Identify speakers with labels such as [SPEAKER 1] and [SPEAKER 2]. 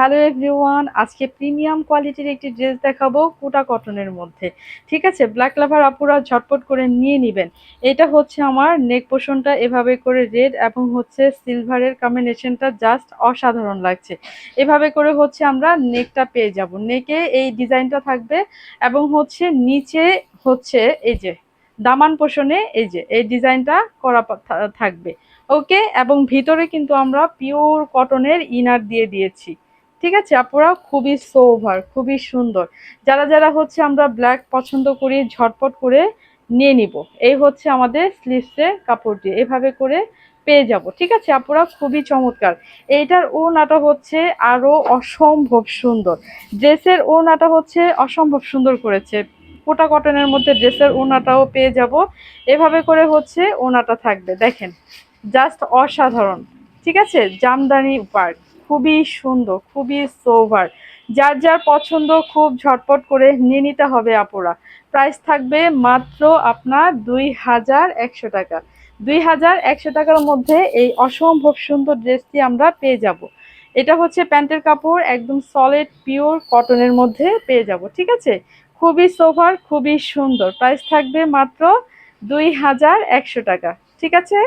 [SPEAKER 1] Hello everyone, আজকে premium কোয়ালিটির একটি ড্রেস দেখাবো কোটা কটনের মধ্যে। ঠিক আছে, ব্ল্যাক লাভার আপুরা ঝটপট করে নিয়ে নিবেন। এটা হচ্ছে আমার নেক পোর্শনটা এভাবে করে রেড এবং হচ্ছে সিলভারের কম্বিনেশনটা জাস্ট অসাধারণ লাগছে। এভাবে করে হচ্ছে আমরা নেকটা পেয়ে যাব, নেকে এই ডিজাইনটা থাকবে এবং হচ্ছে নিচে হচ্ছে এই যে দামান পোর্শনে এই যে এই ডিজাইনটা করা থাকবে। ওকে, এবং ভিতরে কিন্তু আমরা পিওর কটনের ইনার দিয়ে দিয়েছি। ঠিক আছে আপুরা, খুবই সোভার, খুবই সুন্দর। যারা যারা হচ্ছে আমরা ব্ল্যাক পছন্দ করি ঝটপট করে নিয়ে নিব। এই হচ্ছে আমাদের স্লিভসের কাপড়টি, এভাবে করে পেয়ে যাব। ঠিক আছে আপুরা, খুবই চমৎকার। এইটার ওড়নাটা হচ্ছে আরো অসম্ভব সুন্দর। ড্রেসের ওড়নাটা হচ্ছে অসম্ভব সুন্দর করেছে। কোটা কটনের মধ্যে ড্রেসের ওড়নাটাও পেয়ে যাব। এভাবে করে হচ্ছে ওড়নাটা থাকবে, দেখেন জাস্ট অসাধারণ। ঠিক আছে, জামদানি ওয়ার্ক, খুবই সুন্দর, খুবই সোভার। যার যার পছন্দ খুব ঝটপট করে নিয়ে নিতে হবে আপুরা। প্রাইস থাকবে মাত্র আপনার 2100 টাকা। 2100 টাকার মধ্যে এই অসম্ভব সুন্দর ড্রেসটি আমরা পেয়ে যাব। এটা হচ্ছে প্যান্টের কাপড়, একদম সলিড পিওর কটনের মধ্যে পেয়ে যাব। ঠিক আছে, খুবই সোভার, খুবই সুন্দর। প্রাইস থাকবে মাত্র 2100 টাকা। ঠিক আছে।